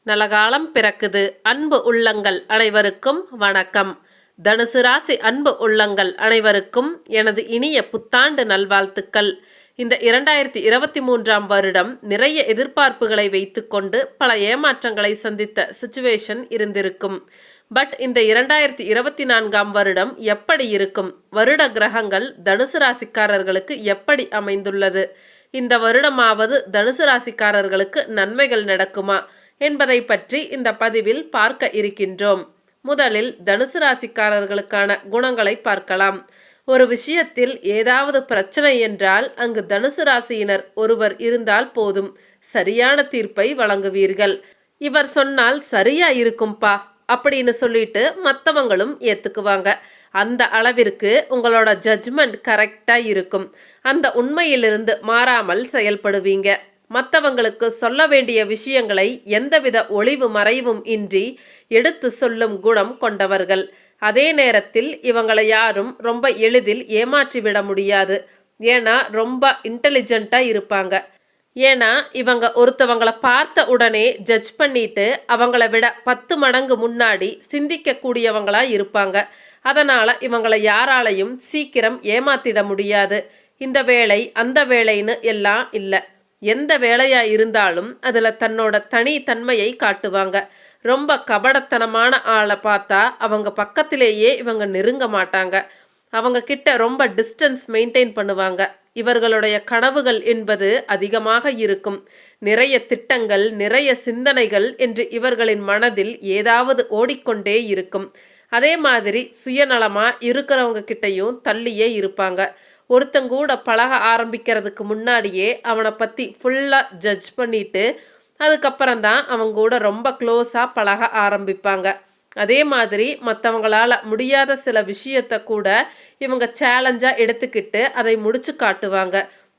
நலகாலம் பிறக்குது. அன்பு உள்ளங்கள் அனைவருக்கும் வணக்கம். தனுசு ராசி அன்பு உள்ளங்கள் அனைவருக்கும் எனது இனிய புத்தாண்டு நல்வாழ்த்துக்கள். இந்த 2023ஆம் வருடம் நிறைய எதிர்பார்ப்புகளை வைத்துக்கொண்டு பல ஏமாற்றங்களை சந்தித்த சிச்சுவேஷன் இருந்திருக்கும். பட் இந்த 2024ஆம் வருடம் எப்படி இருக்கும்? வருட கிரகங்கள் தனுசு ராசிக்காரர்களுக்கு எப்படி அமைந்துள்ளது? இந்த வருடமாவது தனுசு ராசிக்காரர்களுக்கு நன்மைகள் நடக்குமா என்பதை பற்றி இந்த பதிவில் பார்க்க இருக்கின்றோம். முதலில் தனுசு ராசிக்காரர்களுக்கான குணங்களை பார்க்கலாம். ஒரு விஷயத்தில் ஏதாவது பிரச்சனை என்றால் அங்கு தனுசு ராசியினர் ஒருவர் இருந்தால் போதும், சரியான தீர்ப்பை வழங்குவீர்கள். இவர் சொன்னால் சரியா இருக்கும்பா அப்படின்னு சொல்லிட்டு மற்றவங்களும் ஏத்துக்குவாங்க. அந்த அளவிற்கு உங்களோட ஜட்ஜ்மெண்ட் கரெக்டா இருக்கும். அந்த உண்மையிலிருந்து மாறாமல் செயல்படுவீங்க. மற்றவங்களுக்கு சொல்ல வேண்டிய விஷயங்களை எந்தவித ஒளிவு மறைவும் இன்றி எடுத்து சொல்லும் குணம் கொண்டவர்கள். அதே நேரத்தில் இவங்களை யாரும் ரொம்ப எளிதில் ஏமாற்றிவிட முடியாது. ஏன்னா ரொம்ப இன்டெலிஜென்ட்டா இருப்பாங்க. ஏன்னா இவங்க ஒருத்தவங்களை பார்த்த உடனே ஜட்ஜ் பண்ணிட்டு அவங்கள விட 10 மடங்கு முன்னாடி சிந்திக்க கூடியவங்களா இருப்பாங்க. அதனால இவங்களை யாராலையும் சீக்கிரம் ஏமாத்திட முடியாது. இந்த வேலை அந்த வேலைன்னு எல்லாம் இல்லை. எந்த வேலையா இருந்தாலும் அதுல தன்னோட தனி தன்மையை காட்டுவாங்க. ரொம்ப கபடத்தனமான ஆளை பார்த்தா அவங்க பக்கத்திலேயே இவங்க நெருங்க மாட்டாங்க. அவங்க கிட்ட ரொம்ப டிஸ்டன்ஸ் மெயின்டைன் பண்ணுவாங்க. இவர்களுடைய கனவுகள் என்பது அதிகமாக இருக்கும். நிறைய திட்டங்கள், நிறைய சிந்தனைகள் என்று இவர்களின் மனதில் ஏதாவது ஓடிக்கொண்டே இருக்கும். அதே மாதிரி சுயநலமா இருக்கிறவங்க கிட்டையும் தள்ளியே இருப்பாங்க. ஒருத்தங்கூட பழக ஆரம்பிக்கிறதுக்கு முன்னாடியே அவனை பற்றி ஃபுல்லாக ஜட்ஜ் பண்ணிட்டு அதுக்கப்புறம்தான் அவங்க கூட ரொம்ப க்ளோஸாக பழக ஆரம்பிப்பாங்க. அதே மாதிரி மற்றவங்களால் முடியாத சில விஷயத்தை கூட இவங்க சேலஞ்சாக எடுத்துக்கிட்டு அதை முடிச்சு காட்டுவாங்க.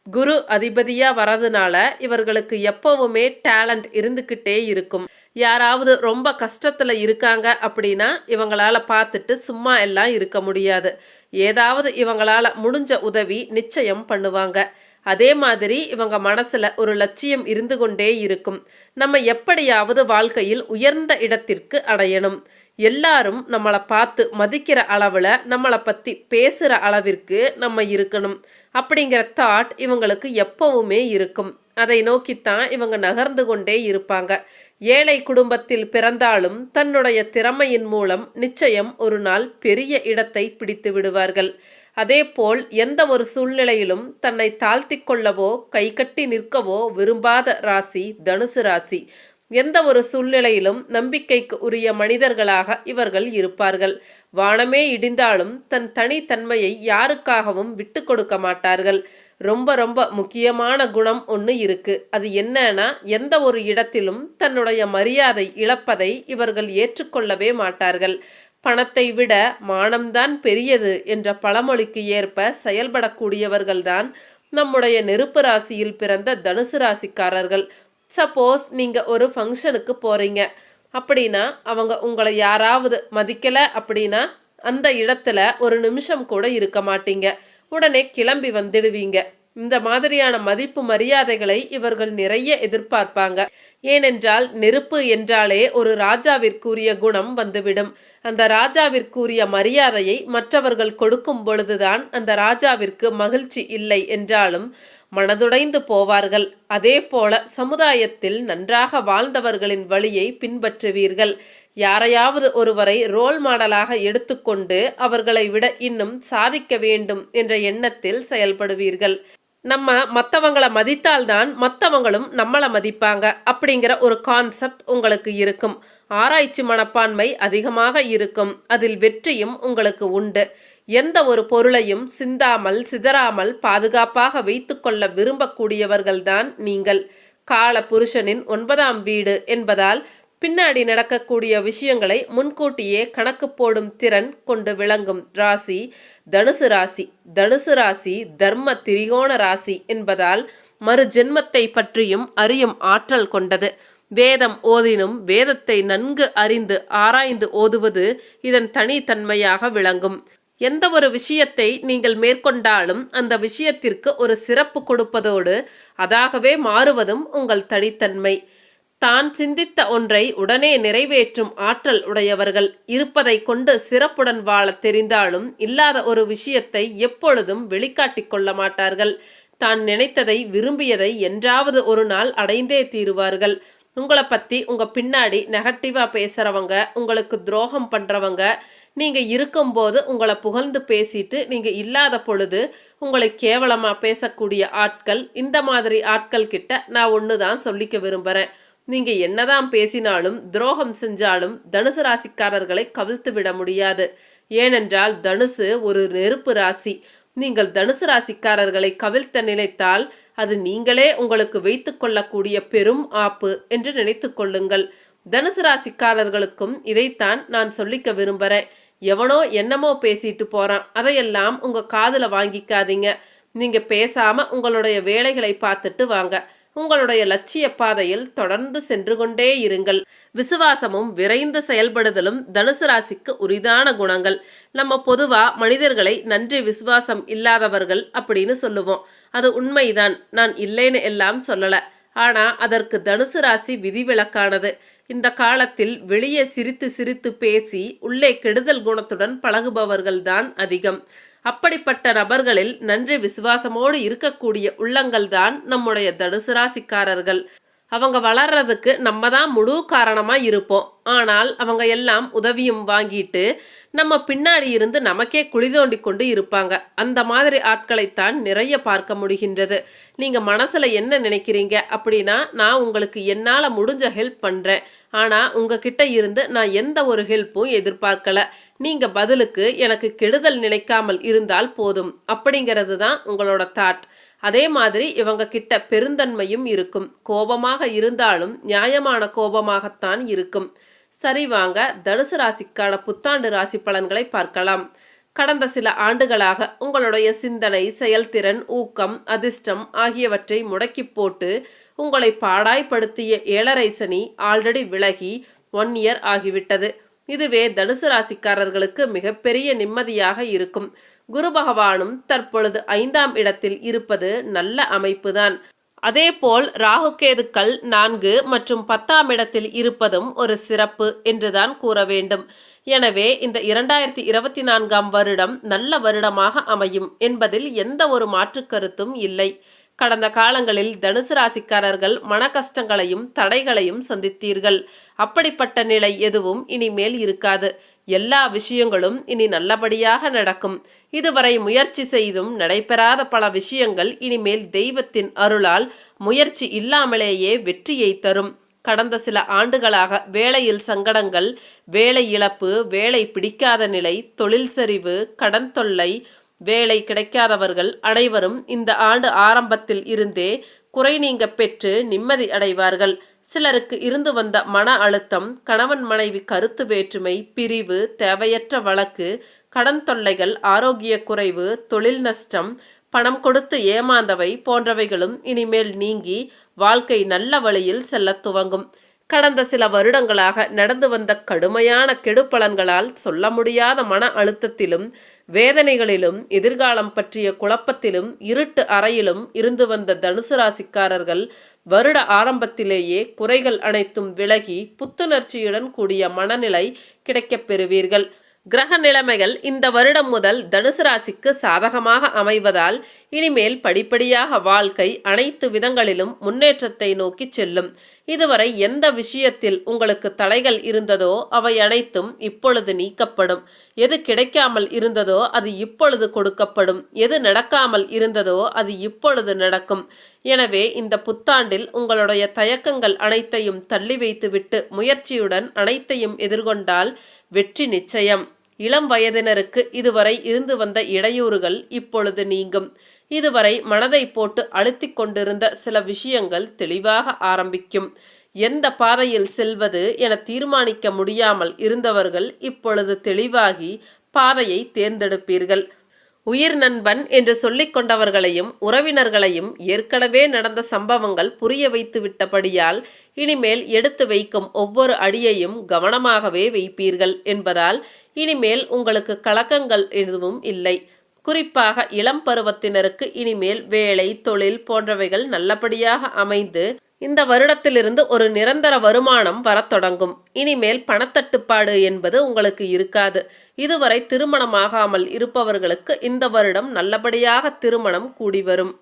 குரு அதிபதியாக வரதுனால இவர்களுக்கு எப்பவுமே டேலண்ட் இருந்துக்கிட்டே இருக்கும். யாராவது ரொம்ப கஷ்டத்தில் இருக்காங்க அப்படின்னா இவங்களால பார்த்துட்டு சும்மா எல்லாம் இருக்க முடியாது. ஏதாவது இவங்களால முடிஞ்ச உதவி நிச்சயம் பண்ணுவாங்க. அதே மாதிரி இவங்க மனசுல ஒரு லட்சியம் இருந்து கொண்டே இருக்கும். நம்ம எப்படியாவது வாழ்க்கையில் உயர்ந்த இடத்திற்கு அடையணும். எல்லாரும் நம்மளை பார்த்து மதிக்கிற அளவில் நம்மளை பற்றி பேசுகிற அளவிற்கு நம்ம இருக்கணும் அப்படிங்கிற தாட் இவங்களுக்கு எப்பவுமே இருக்கும். அதை நோக்கித்தான் இவங்க நகர்ந்து கொண்டே இருப்பாங்க. ஏழை குடும்பத்தில் பிறந்தாலும் தன்னுடைய திறமையின் மூலம் நிச்சயம் ஒரு நாள் பெரிய இடத்தை பிடித்து விடுவார்கள். அதேபோல் எந்த ஒரு சூழ்நிலையிலும் தன்னை தாழ்த்தி கொள்ளவோ கைகட்டி நிற்கவோ விரும்பாத ராசி தனுசு ராசி. எந்த ஒரு சூழ்நிலையிலும் நம்பிக்கைக்கு உரிய மனிதர்களாக இவர்கள் இருப்பார்கள். வானமே இடிந்தாலும் தன் தனித்தன்மையை யாருக்காகவும் விட்டு கொடுக்க மாட்டார்கள். ரொம்ப ரொம்ப முக்கியமான குணம் ஒன்று இருக்கு. அது என்னன்னா, எந்த ஒரு இடத்திலும் தன்னுடைய மரியாதை இழப்பதை இவர்கள் ஏற்றுக்கொள்ளவே மாட்டார்கள். பணத்தை விட மானம்தான் பெரியது என்ற பழமொழிக்கு ஏற்ப செயல்படக்கூடியவர்கள்தான் நம்முடைய நெருப்பு ராசியில் பிறந்த தனுசு ராசிக்காரர்கள். சப்போஸ் நீங்கள் ஒரு ஃபங்க்ஷனுக்கு போகிறீங்க அப்படின்னா அவங்க உங்களை யாராவது மதிக்கலை அப்படின்னா அந்த இடத்துல ஒரு நிமிஷம் கூட இருக்க மாட்டீங்க. உடனே கிளம்பி வந்துடுவீங்க. இந்த மாதிரியான மதிப்பு மரியாதைகளை இவர்கள் நிறைய எதிர்பார்ப்பாங்க. ஏனென்றால் நெருப்பு என்றாலே ஒரு ராஜாவிற்குரிய குணம் வந்துவிடும். அந்த ராஜாவிற்குரிய மரியாதையை மற்றவர்கள் கொடுக்கும் பொழுதுதான் அந்த ராஜாவிற்கு மகிழ்ச்சி இல்லை என்றாலும் மனதுடைந்து போவார்கள். அதே போல சமுதாயத்தில் நன்றாக வாழ்ந்தவர்களின் வழியை பின்பற்றுவீர்கள். யாரையாவது ஒருவரை ரோல் மாடலாக எடுத்துக்கொண்டு அவர்களை விட இன்னும் சாதிக்க வேண்டும் என்ற எண்ணத்தில் செயல்படுவீர்கள். நம்ம மற்றவங்களை மதித்தால்தான் மற்றவங்களும் நம்மளை மதிப்பாங்க அப்படிங்கிற ஒரு கான்செப்ட் உங்களுக்கு இருக்கும். ஆராய்ச்சி மனப்பான்மை அதிகமாக இருக்கும். அதில் வெற்றியும் உங்களுக்கு உண்டு. எந்த ஒரு பொருளையும் சிந்தாமல் சிதறாமல் பாதுகாப்பாக வைத்து கொள்ள விரும்பக்கூடியவர்கள்தான் நீங்கள். கால புருஷனின் 9ஆம் வீடு என்பதால் பின்னாடி நடக்கக்கூடிய விஷயங்களை முன்கூட்டியே கணக்கு போடும் திறன் கொண்டு விளங்கும் ராசி தனுசு ராசி. தனுசு ராசி தர்ம திரிகோண ராசி என்பதால் மறு ஜென்மத்தை பற்றியும் அறியும் ஆற்றல் கொண்டது. வேதம் ஓதினும் வேதத்தை நன்கு அறிந்து ஆராய்ந்து ஓதுவது இதன் தனித்தன்மையாக விளங்கும். எந்த ஒரு விஷயத்தை நீங்கள் மேற்கொண்டாலும் அந்த விஷயத்திற்கு ஒரு சிறப்பு கொடுப்பதோடு அதாகவே மாறுவதும் உங்கள் தனித்தன்மை. தான் சிந்தித்த ஒன்றை உடனே நிறைவேற்றும் ஆற்றல் உடையவர்கள். இருப்பதை கொண்டு சிறப்புடன் வாழ தெரிந்தாலும் இல்லாத ஒரு விஷயத்தை எப்பொழுதும் வெளிக்காட்டிக் கொள்ள மாட்டார்கள். தான் நினைத்ததை விரும்பியதை என்றாவது ஒரு நாள் அடைந்தே தீருவார்கள். உங்களை பற்றி உங்கள் பின்னாடி நெகட்டிவாக பேசுகிறவங்க, உங்களுக்கு துரோகம் பண்ணுறவங்க, நீங்கள் இருக்கும்போது உங்களை புகழ்ந்து பேசிட்டு நீங்கள் இல்லாத பொழுது உங்களை கேவலமாக பேசக்கூடிய ஆட்கள், இந்த மாதிரி ஆட்கள் கிட்ட நான் ஒன்று தான் சொல்லிக்க விரும்புகிறேன். நீங்கள் என்னதான் பேசினாலும் துரோகம் செஞ்சாலும் தனுசு ராசிக்காரர்களை கவிழ்த்து விட முடியாது. ஏனென்றால் தனுசு ஒரு நெருப்பு ராசி. நீங்கள் தனுசு ராசிக்காரர்களை கவிழ்த்த நினைத்தால் அது நீங்களே உங்களுக்கு வைத்து கொள்ளக்கூடிய பெரும் ஆப்பு என்று நினைத்து கொள்ளுங்கள். தனுசு ராசிக்காரர்களுக்கும் இதைத்தான் நான் சொல்லிக்க விரும்புகிறேன். எவனோ என்னமோ பேசிட்டு போறான், அதையெல்லாம் உங்க காதுல வாங்கிக்காதீங்க. நீங்க பேசாம உங்களுடைய வேலைகளை பார்த்துட்டு வாங்க. உங்களுடைய லட்சிய பாதையில் தொடர்ந்து சென்று கொண்டே இருங்கள். விசுவாசமும் விரைந்து செயல்படுதலும் தனுசு ராசிக்கு உரிதான குணங்கள். நம்ம பொதுவா மனிதர்களை நன்றி விசுவாசம் இல்லாதவர்கள் அப்படின்னு சொல்லுவோம். அது உண்மைதான், நான் இல்லைன்னு எல்லாம் சொல்லல. ஆனா அதற்கு தனுசு ராசி விதிவிலக்கானது. இந்த காலத்தில் வெளியே சிரித்து சிரித்து பேசி உள்ளே கெடுதல் குணத்துடன் பழகுபவர்கள்தான் அதிகம். அப்படிப்பட்ட நபர்களில் நன்றி விசுவாசமோடு இருக்கக்கூடிய உள்ளங்கள் தான் நம்முடைய தனுசு ராசிக்காரர்கள். அவங்க வளர்றதுக்கு நம்ம தான் முழு காரணமாக இருப்போம். ஆனால் அவங்க எல்லாம் உதவியும் வாங்கிட்டு நம்ம பின்னாடி இருந்து நமக்கே குழி தோண்டி கொண்டு இருப்பாங்க. அந்த மாதிரி ஆட்களைத்தான் நிறைய பார்க்க முடிகின்றது. நீங்கள் மனசில் என்ன நினைக்கிறீங்க அப்படின்னா, நான் உங்களுக்கு என்னால் முடிஞ்ச ஹெல்ப் பண்ணுறேன், ஆனால் உங்ககிட்ட இருந்து நான் எந்த ஒரு ஹெல்ப்பும் எதிர்பார்க்கல, நீங்கள் பதிலுக்கு எனக்கு கெடுதல் நினைக்காமல் இருந்தால் போதும் அப்படிங்கிறது தான் உங்களோட தாட். அதே மாதிரி இவங்க கிட்ட பெருந்தன்மையும் இருக்கும். கோபமாக இருந்தாலும் நியாயமான கோபமாகத்தான் இருக்கும். சரி, வாங்க தனுசு ராசிக்கான புத்தாண்டு ராசி பலன்களை பார்க்கலாம். கடந்த சில ஆண்டுகளாக உங்களுடைய சிந்தனை, செயல்திறன், ஊக்கம், அதிர்ஷ்டம் ஆகியவற்றை முடக்கி போட்டு உங்களை பாடாய்படுத்திய 7.5 சனி ஆல்ரெடி விலகி 1 இயர் ஆகிவிட்டது. இதுவே தனுசு ராசிக்காரர்களுக்கு மிகப்பெரிய நிம்மதியாக இருக்கும். குரு பகவானும் தற்பொழுது 5ஆம் இடத்தில் இருப்பது நல்ல அமைப்புதான். அதேபோல் ராகுகேதுக்கள் 4 மற்றும் 10ஆம் இடத்தில் இருப்பதும் ஒரு சிறப்பு என்றுதான் கூற வேண்டும். எனவே இந்த 2024ஆம் வருடம் நல்ல வருடமாக அமையும் என்பதில் எந்த ஒரு மாற்று கருத்தும் இல்லை. கடந்த காலங்களில் தனுசு ராசிக்காரர்கள் மன கஷ்டங்களையும் தடைகளையும் சந்தித்தீர்கள். அப்படிப்பட்ட நிலை எதுவும் இனிமேல் இருக்காது. எல்லா விஷயங்களும் இனி நல்லபடியாக நடக்கும். இதுவரை முயற்சி செய்தும் நடைபெறாத பல விஷயங்கள் இனிமேல் தெய்வத்தின் அருளால் முயற்சி இல்லாமலேயே வெற்றியை தரும். கடந்த சில ஆண்டுகளாக வேலையில் சங்கடங்கள், வேலை இழப்பு, வேலை பிடிக்காத நிலை, தொழில் சரிவு, கடன் தொல்லை, வேலை கிடைக்காதவர்கள் அனைவரும் இந்த ஆண்டு ஆரம்பத்தில் இருந்தே குறை நீங்க பெற்று நிம்மதி அடைவார்கள். சிலருக்கு இருந்து வந்த மன அழுத்தம், கணவன் மனைவி கருத்து வேற்றுமை, பிரிவு, தேவையற்ற வழக்கு, கடன் தொல்லைகள், ஆரோக்கிய குறைவு, தொழில் நஷ்டம், பணம் கொடுத்து ஏமாந்தவை போன்றவைகளும் இனிமேல் நீங்கி வாழ்க்கை நல்ல வழியில் செல்ல துவங்கும். கடந்த சில வருடங்களாக நடந்து வந்த கடுமையான கெடுபலன்களால் சொல்ல முடியாத மன அழுத்தத்திலும் வேதனைகளிலும் எதிர்காலம் பற்றிய குழப்பத்திலும் இருட்டு அறையிலும் இருந்து வந்த தனுசு ராசிக்காரர்கள் வருட ஆரம்பத்திலேயே குறைகள் அனைத்தும் விலகி புத்துணர்ச்சியுடன் கூடிய மனநிலை கிடைக்கப் பெறுவீர்கள். கிரக நிலைமைகள் இந்த வருடம் முதல் தனுசு ராசிக்கு சாதகமாக அமைவதால் இனிமேல் படிப்படியாக வாழ்க்கை அனைத்து விதங்களிலும் முன்னேற்றத்தை நோக்கி செல்லும். இதுவரை எந்த விஷயத்தில் உங்களுக்கு தடைகள் இருந்ததோ அவை அனைத்தும் இப்பொழுது நீக்கப்படும். எது கிடைக்காமல் இருந்ததோ அது இப்பொழுது கொடுக்கப்படும். எது நடக்காமல் இருந்ததோ அது இப்பொழுது நடக்கும். எனவே இந்த புத்தாண்டில் உங்களுடைய தயக்கங்கள் அனைத்தையும் தள்ளி வைத்துவிட்டு முயற்சியுடன் அனைத்தையும் எதிர்கொண்டால் வெற்றி நிச்சயம். இளம் வயதினருக்கு இதுவரை இருந்து வந்த இடையூறுகள் இப்பொழுது நீங்கும். இதுவரை மனதை போட்டு அழுத்திக் கொண்டிருந்த சில விஷயங்கள் தெளிவாக ஆரம்பிக்கும். எந்த பாதையில் செல்வது என தீர்மானிக்க முடியாமல் இருந்தவர்கள் இப்பொழுது தெளிவாகி பாதையை தேர்ந்தெடுப்பீர்கள். உயிர் நண்பன் என்று சொல்லிக் கொண்டவர்களையும் உறவினர்களையும் ஏற்கனவே நடந்த சம்பவங்கள் புரிய வைத்து விட்டபடியால் இனிமேல் எடுத்து வைக்கும் ஒவ்வொரு அடியையும் கவனமாகவே வைப்பீர்கள் என்பதால் இனிமேல் உங்களுக்கு கலக்கங்கள் எதுவும் இல்லை. குறிப்பாக இளம் பருவத்தினருக்கு இனிமேல் வேலை, தொழில் போன்றவைகள் நல்லபடியாக அமைந்து இந்த வருடத்திலிருந்து ஒரு நிரந்தர வருமானம் வரத் தொடங்கும். இனிமேல் பணத்தட்டுப்பாடு என்பது உங்களுக்கு இருக்காது. இதுவரை திருமணமாகாமல் இருப்பவர்களுக்கு இந்த வருடம் நல்லபடியாக திருமணம் கூடி வரும்.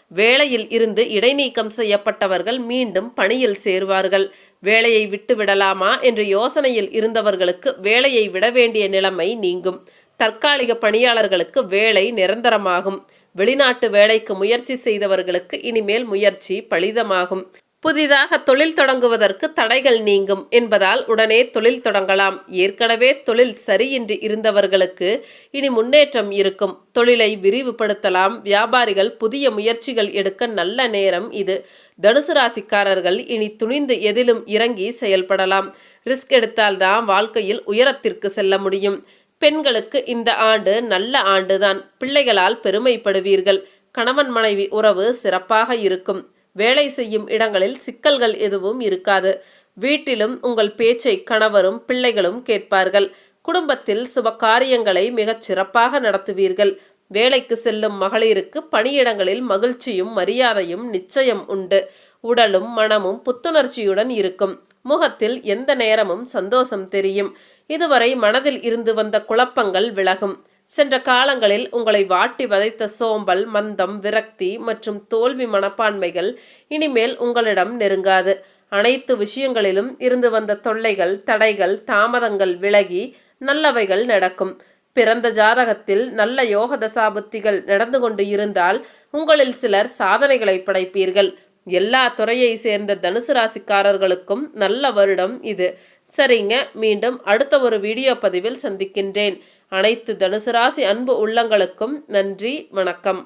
வேலையில் இருந்து இடைநீக்கம் செய்யப்பட்டவர்கள் மீண்டும் பணியில் சேர்வார்கள். வேலையை விட்டு விடலாமா என்ற யோசனையில் இருந்தவர்களுக்கு வேலையை விட வேண்டிய நிலைமை நீங்கும். தற்காலிக பணியாளர்களுக்கு வேலை நிரந்தரமாகும். வெளிநாட்டு வேலைக்கு முயற்சி செய்தவர்களுக்கு இனிமேல் முயற்சி பலிதமாகும். புதிதாக தொழில் தொடங்குவதற்கு தடைகள் நீங்கும் என்பதால் உடனே தொழில் தொடங்கலாம். ஏற்கனவே தொழில் சரியின்றி இருந்தவர்களுக்கு இனி முன்னேற்றம் இருக்கும். தொழிலை விரிவுபடுத்தலாம். வியாபாரிகள் புதிய முயற்சிகள் எடுக்க நல்ல நேரம் இது. தனுசு ராசிக்காரர்கள் இனி துணிந்து எதிலும் இறங்கி செயல்படலாம். ரிஸ்க் எடுத்தால்தான் வாழ்க்கையில் உயரத்திற்கு செல்ல முடியும். பெண்களுக்கு இந்த ஆண்டு நல்ல ஆண்டுதான். பிள்ளைகளால் பெருமைப்படுவீர்கள். கணவன் மனைவி உறவு சிறப்பாக இருக்கும். வேலை செய்யும் இடங்களில் சிக்கல்கள் எதுவும் இருக்காது. வீட்டிலும் உங்கள் பேச்சை கணவரும் பிள்ளைகளும் கேட்பார்கள். குடும்பத்தில் சுப காரியங்களை மிகச் சிறப்பாக நடத்துவீர்கள். வேலைக்கு செல்லும் மகளிருக்கு பணியிடங்களில் மகிழ்ச்சியும் மரியாதையும் நிச்சயம் உண்டு. உடலும் மனமும் புத்துணர்ச்சியுடன் இருக்கும். முகத்தில் எந்த நேரமும் சந்தோஷம் தெரியும். இதுவரை மனதில் இருந்து வந்த குழப்பங்கள் விலகும். சென்ற காலங்களில் உங்களை வாட்டி வதைத்த சோம்பல், மந்தம், விரக்தி மற்றும் தோல்வி மனப்பான்மைகள் இனிமேல் உங்களிடம் நெருங்காது. அனைத்து விஷயங்களிலும் இருந்து வந்த தொல்லைகள், தடைகள், தாமதங்கள் விலகி நல்லவைகள் நடக்கும். பிறந்த ஜாதகத்தில் நல்ல யோக தசாபுத்திகள் நடந்து கொண்டு இருந்தால் உங்களில் சிலர் சாதனைகளை படைப்பீர்கள். எல்லா துறையை சேர்ந்த தனுசு ராசிக்காரர்களுக்கும் நல்ல வருடம் இது. சரிங்க, மீண்டும் அடுத்த ஒரு வீடியோ பதிவில் சந்திக்கின்றேன். அனைத்து தனுசு ராசி அன்பு உள்ளங்களுக்கும் நன்றி, வணக்கம்.